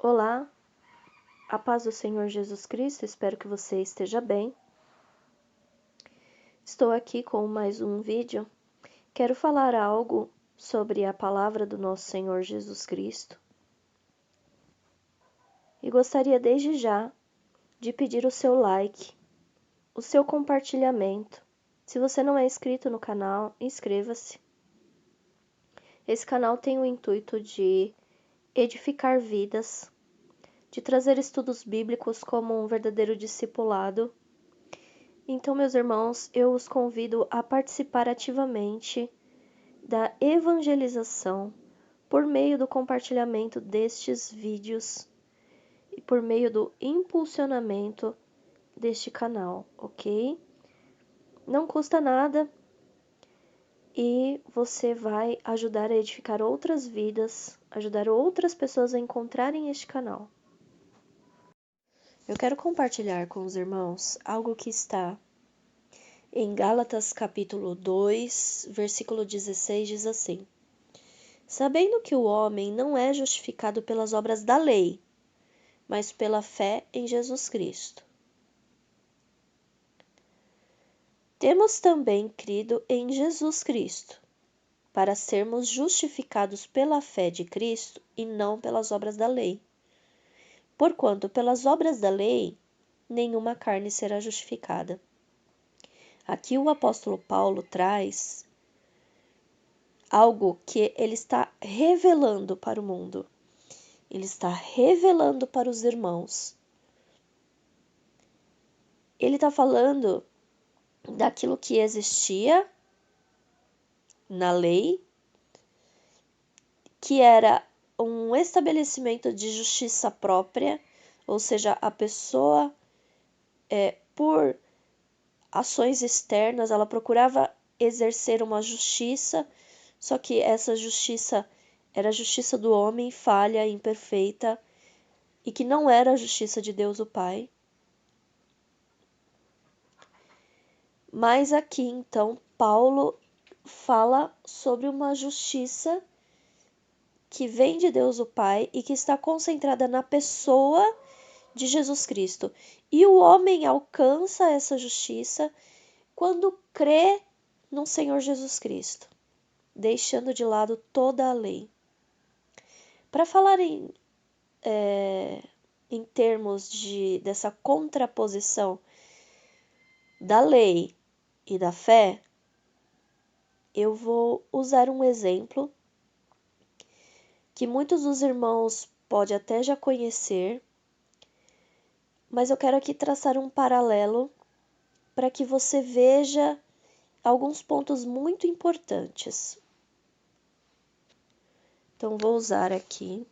Olá, a paz do Senhor Jesus Cristo, espero que você esteja bem. Estou aqui com mais um vídeo. Quero falar algo sobre a palavra do nosso Senhor Jesus Cristo. E gostaria desde já de pedir o seu like, o seu compartilhamento. Se você não é inscrito no canal, inscreva-se. Esse canal tem o intuito de edificar vidas, de trazer estudos bíblicos como um verdadeiro discipulado. Então, meus irmãos, eu os convido a participar ativamente da evangelização por meio do compartilhamento destes vídeos e por meio do impulsionamento deste canal, ok? Não custa nada e você vai ajudar a edificar outras vidas, ajudar outras pessoas a encontrarem este canal. Eu quero compartilhar com os irmãos algo que está em Gálatas capítulo 2, versículo 16, diz assim: Sabendo que o homem não é justificado pelas obras da lei, mas pela fé em Jesus Cristo. Temos também crido em Jesus Cristo, para sermos justificados pela fé de Cristo e não pelas obras da lei. Porquanto pelas obras da lei, nenhuma carne será justificada. Aqui o apóstolo Paulo traz algo que ele está revelando para o mundo. Ele está revelando para os irmãos. Ele está falando daquilo que existia na lei, que era um estabelecimento de justiça própria, ou seja, a pessoa, por ações externas, ela procurava exercer uma justiça, só que essa justiça era a justiça do homem, falha, imperfeita, e que não era a justiça de Deus o Pai. Mas aqui, então, Paulo fala sobre uma justiça que vem de Deus o Pai e que está concentrada na pessoa de Jesus Cristo. E o homem alcança essa justiça quando crê no Senhor Jesus Cristo, deixando de lado toda a lei. Para falar em termos dessa contraposição da lei e da fé, eu vou usar um exemplo que muitos dos irmãos podem até já conhecer, mas eu quero aqui traçar um paralelo para que você veja alguns pontos muito importantes. Então, vou usar aqui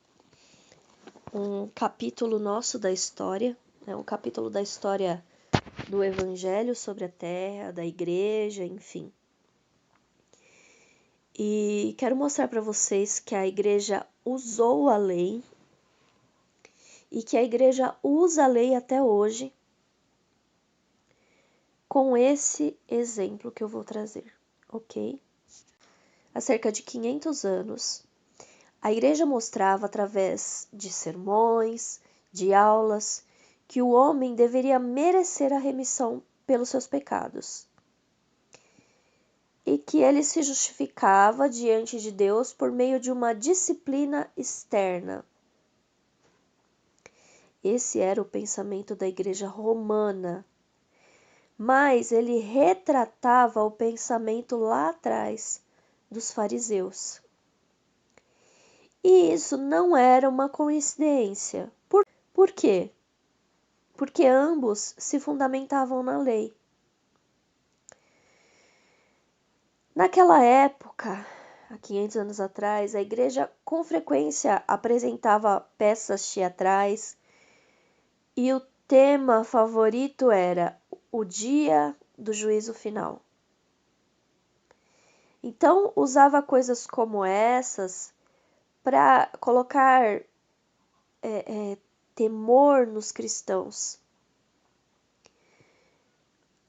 um capítulo nosso da história, um capítulo da história do Evangelho sobre a Terra, da Igreja, enfim. E quero mostrar para vocês que a Igreja usou a lei e que a Igreja usa a lei até hoje com esse exemplo que eu vou trazer, ok? Há cerca de 500 anos, a Igreja mostrava através de sermões, de aulas, que o homem deveria merecer a remissão pelos seus pecados e que ele se justificava diante de Deus por meio de uma disciplina externa. Esse era o pensamento da Igreja Romana, mas ele retratava o pensamento lá atrás dos fariseus. E isso não era uma coincidência. Por quê? Porque ambos se fundamentavam na lei. Naquela época, há 500 anos atrás, a igreja com frequência apresentava peças teatrais e o tema favorito era o dia do juízo final. Então, usava coisas como essas para colocar temor nos cristãos.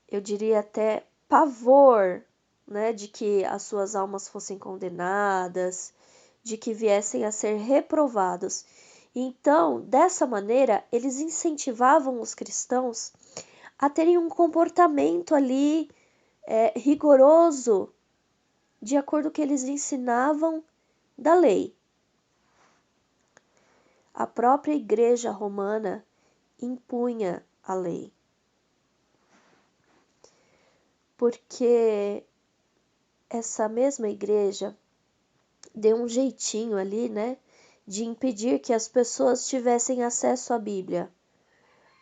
Eu diria até pavor, né, de que as suas almas fossem condenadas, de que viessem a ser reprovados. Então, dessa maneira, eles incentivavam os cristãos a terem um comportamento ali rigoroso, de acordo com o que eles ensinavam da lei. A própria Igreja Romana impunha a lei. Porque essa mesma igreja deu um jeitinho ali, né, de impedir que as pessoas tivessem acesso à Bíblia.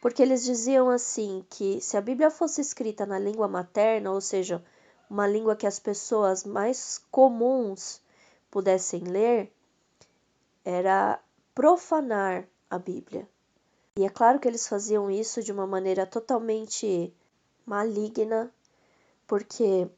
Porque eles diziam assim, que se a Bíblia fosse escrita na língua materna, ou seja, uma língua que as pessoas mais comuns pudessem ler, era profanar a Bíblia. E é claro que eles faziam isso de uma maneira totalmente maligna, porque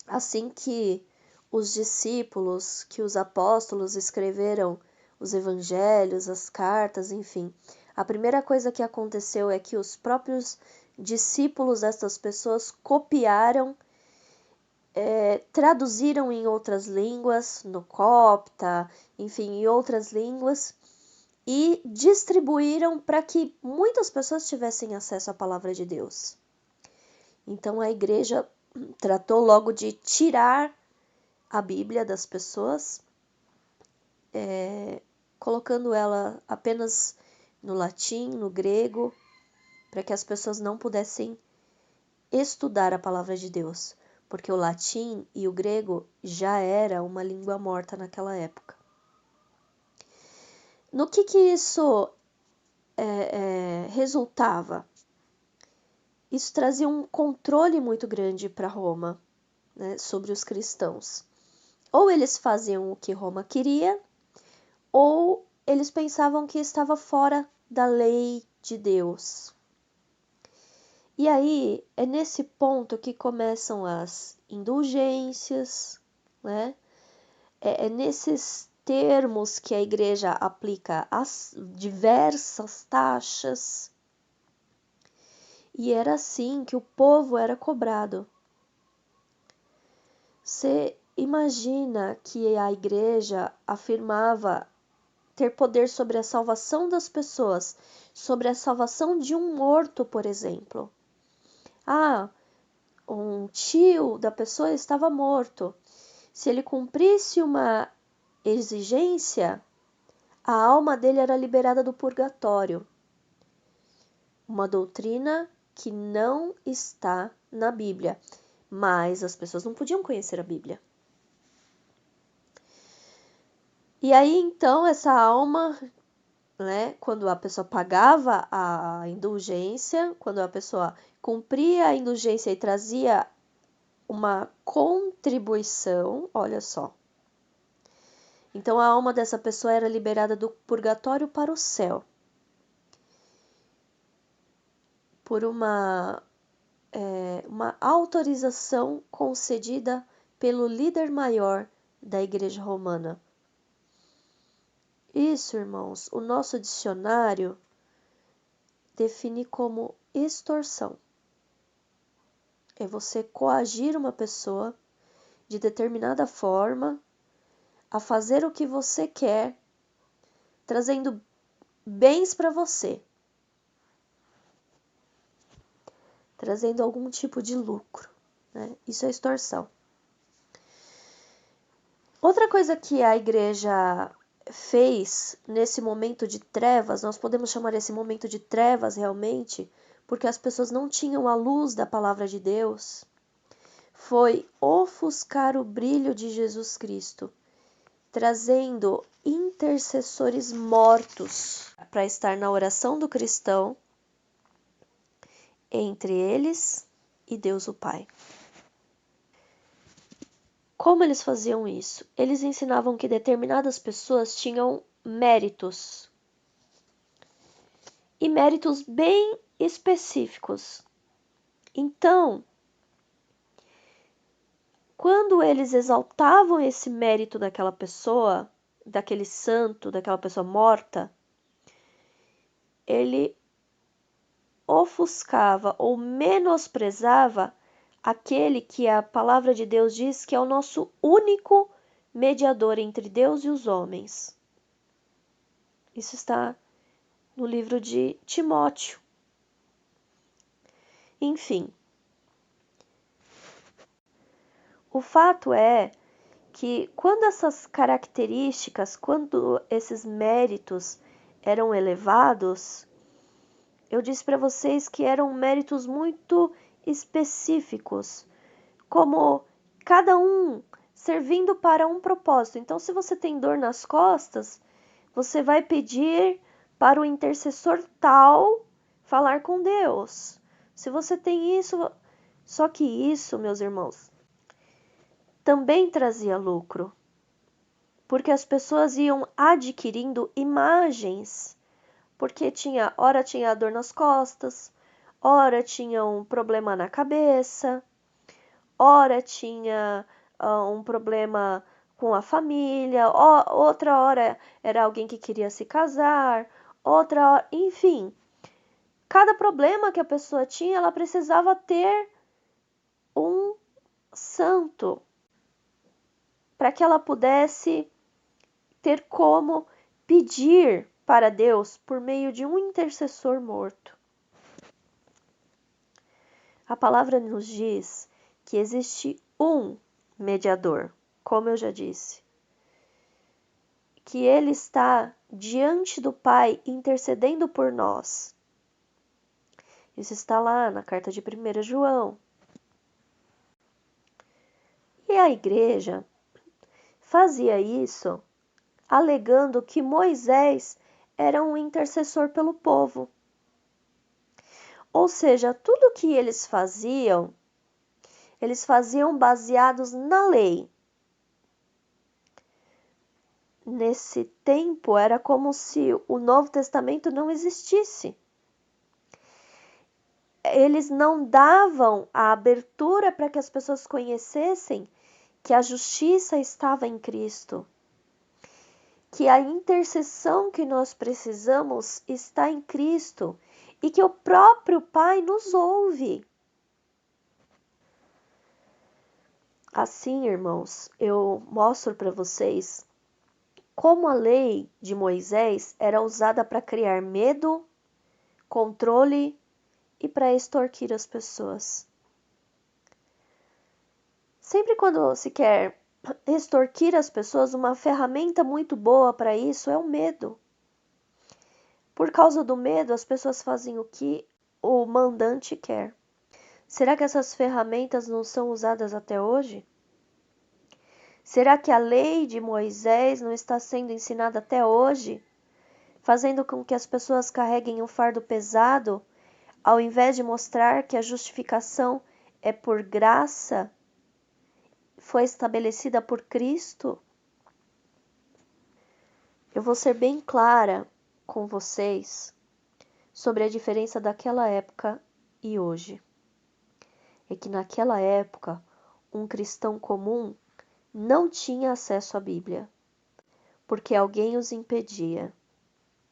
assim que os discípulos, que os apóstolos escreveram os evangelhos, as cartas, enfim, a primeira coisa que aconteceu é que os próprios discípulos dessas pessoas copiaram, traduziram em outras línguas, no copta, enfim, em outras línguas, e distribuíram para que muitas pessoas tivessem acesso à palavra de Deus. Então a igreja tratou logo de tirar a Bíblia das pessoas, colocando ela apenas no latim, no grego, para que as pessoas não pudessem estudar a palavra de Deus, porque o latim e o grego já era uma língua morta naquela época. No que isso resultava? Isso trazia um controle muito grande para Roma, né, sobre os cristãos. Ou eles faziam o que Roma queria, ou eles pensavam que estava fora da lei de Deus. E aí é nesse ponto que começam as indulgências, né? É nesses termos que a igreja aplica as diversas taxas. E era assim que o povo era cobrado. Você imagina que a igreja afirmava ter poder sobre a salvação das pessoas, sobre a salvação de um morto, por exemplo. Um tio da pessoa estava morto. Se ele cumprisse uma exigência, a alma dele era liberada do purgatório. Uma doutrina que não está na Bíblia, mas as pessoas não podiam conhecer a Bíblia. E aí então essa alma, né, quando a pessoa pagava a indulgência, quando a pessoa cumpria a indulgência e trazia uma contribuição, olha só. Então a alma dessa pessoa era liberada do purgatório para o céu. Por uma autorização concedida pelo líder maior da Igreja Romana. Isso, irmãos, o nosso dicionário define como extorsão. É você coagir uma pessoa de determinada forma a fazer o que você quer, trazendo bens para você, trazendo algum tipo de lucro, né? Isso é extorsão. Outra coisa que a igreja fez nesse momento de trevas, nós podemos chamar esse momento de trevas realmente, porque as pessoas não tinham a luz da palavra de Deus, foi ofuscar o brilho de Jesus Cristo, trazendo intercessores mortos para estar na oração do cristão, entre eles e Deus o Pai. Como eles faziam isso? Eles ensinavam que determinadas pessoas tinham méritos. E méritos bem específicos. Então, quando eles exaltavam esse mérito daquela pessoa, daquele santo, daquela pessoa morta, ele ofuscava ou menosprezava aquele que a palavra de Deus diz que é o nosso único mediador entre Deus e os homens. Isso está no livro de Timóteo. Enfim, o fato é que quando essas características, quando esses méritos eram elevados, eu disse para vocês que eram méritos muito específicos, como cada um servindo para um propósito. Então, se você tem dor nas costas, você vai pedir para o intercessor tal falar com Deus. Se você tem isso, só que isso, meus irmãos, também trazia lucro, porque as pessoas iam adquirindo imagens, porque ora tinha dor nas costas, ora tinha um problema na cabeça, ora tinha um problema com a família, outra hora era alguém que queria se casar, outra hora, enfim, cada problema que a pessoa tinha, ela precisava ter um santo para que ela pudesse ter como pedir para Deus por meio de um intercessor morto. A palavra nos diz que existe um mediador, como eu já disse, que ele está diante do Pai intercedendo por nós. Isso está lá na carta de 1 João. E a igreja fazia isso alegando que Moisés era um intercessor pelo povo. Ou seja, tudo que eles faziam baseados na lei. Nesse tempo, era como se o Novo Testamento não existisse. Eles não davam a abertura para que as pessoas conhecessem que a justiça estava em Cristo, que a intercessão que nós precisamos está em Cristo e que o próprio Pai nos ouve. Assim, irmãos, eu mostro para vocês como a lei de Moisés era usada para criar medo, controle e para extorquir as pessoas. Sempre quando se quer extorquir as pessoas, uma ferramenta muito boa para isso é o medo. Por causa do medo, as pessoas fazem o que o mandante quer. Será que essas ferramentas não são usadas até hoje? Será que a lei de Moisés não está sendo ensinada até hoje, fazendo com que as pessoas carreguem um fardo pesado, ao invés de mostrar que a justificação é por graça, foi estabelecida por Cristo? Eu vou ser bem clara com vocês sobre a diferença daquela época e hoje. É que naquela época, um cristão comum não tinha acesso à Bíblia, porque alguém os impedia.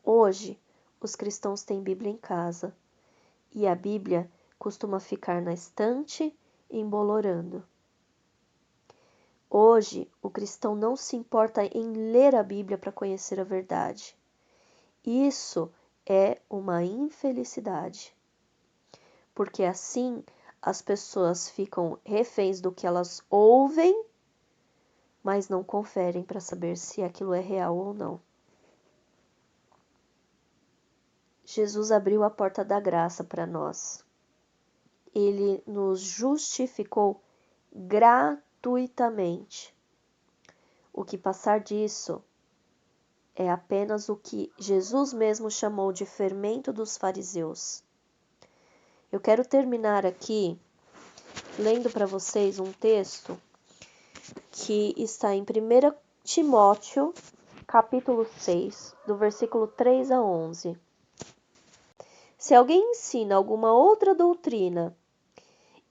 Hoje, os cristãos têm Bíblia em casa, e a Bíblia costuma ficar na estante embolorando. Hoje, o cristão não se importa em ler a Bíblia para conhecer a verdade. Isso é uma infelicidade, porque assim as pessoas ficam reféns do que elas ouvem, mas não conferem para saber se aquilo é real ou não. Jesus abriu a porta da graça para nós. Ele nos justificou gratuitamente. O que passar disso é apenas o que Jesus mesmo chamou de fermento dos fariseus. Eu quero terminar aqui lendo para vocês um texto que está em 1 Timóteo, capítulo 6, do versículo 3 a 11. Se alguém ensina alguma outra doutrina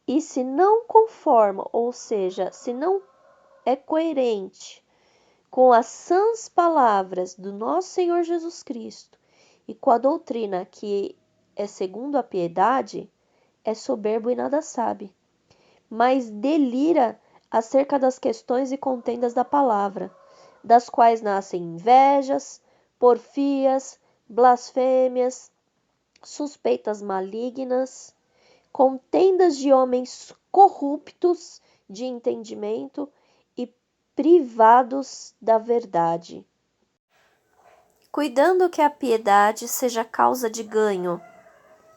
e se não conforma, ou seja, se não é coerente com as sãs palavras do nosso Senhor Jesus Cristo e com a doutrina que é segundo a piedade, é soberbo e nada sabe, mas delira acerca das questões e contendas da palavra, das quais nascem invejas, porfias, blasfêmias, suspeitas malignas, contendas de homens corruptos de entendimento e privados da verdade. Cuidando que a piedade seja causa de ganho,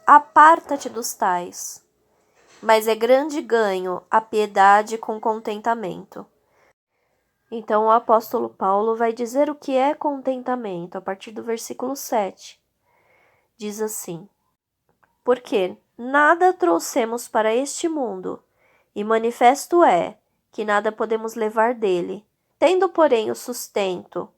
aparta-te dos tais. Mas é grande ganho a piedade com contentamento. Então o apóstolo Paulo vai dizer o que é contentamento a partir do versículo 7. Diz assim: porque nada trouxemos para este mundo, e manifesto é que nada podemos levar dele, tendo, porém, o sustento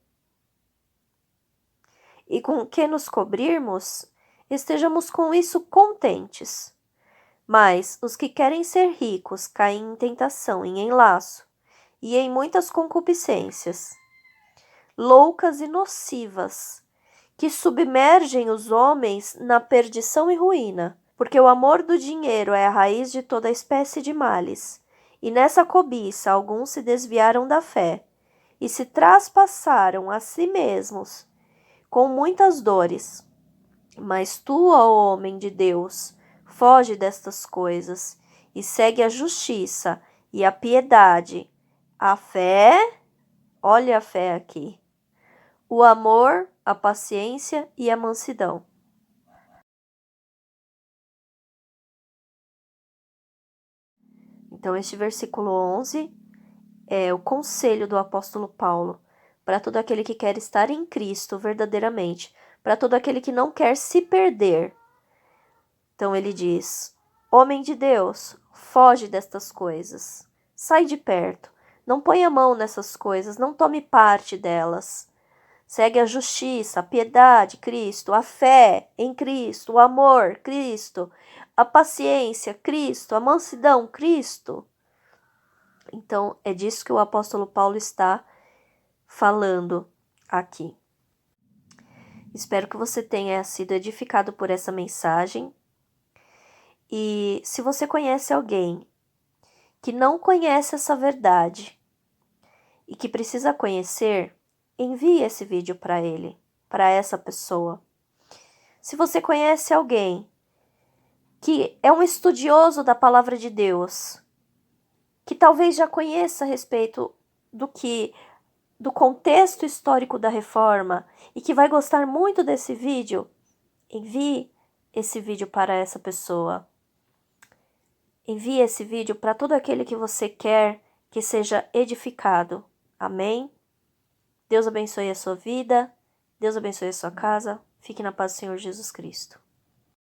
e com que nos cobrirmos, estejamos com isso contentes. Mas os que querem ser ricos caem em tentação e em laço, e em muitas concupiscências, loucas e nocivas, que submergem os homens na perdição e ruína, porque o amor do dinheiro é a raiz de toda espécie de males. E nessa cobiça alguns se desviaram da fé, e se traspassaram a si mesmos com muitas dores. Mas tu, ó homem de Deus, foge destas coisas, e segue a justiça e a piedade, a fé, olha a fé aqui, o amor, a paciência e a mansidão. Então, este versículo 11 é o conselho do apóstolo Paulo para todo aquele que quer estar em Cristo verdadeiramente, para todo aquele que não quer se perder. Então, ele diz: homem de Deus, foge destas coisas, sai de perto, não ponha a mão nessas coisas, não tome parte delas. Segue a justiça, a piedade, Cristo, a fé em Cristo, o amor, Cristo, a paciência, Cristo, a mansidão, Cristo. Então, é disso que o apóstolo Paulo está falando aqui. Espero que você tenha sido edificado por essa mensagem. E se você conhece alguém que não conhece essa verdade e que precisa conhecer, envie esse vídeo para ele, para essa pessoa. Se você conhece alguém que é um estudioso da palavra de Deus, que talvez já conheça a respeito do contexto histórico da reforma e que vai gostar muito desse vídeo, envie esse vídeo para essa pessoa. Envie esse vídeo para todo aquele que você quer que seja edificado. Amém? Deus abençoe a sua vida. Deus abençoe a sua casa. Fique na paz do Senhor Jesus Cristo.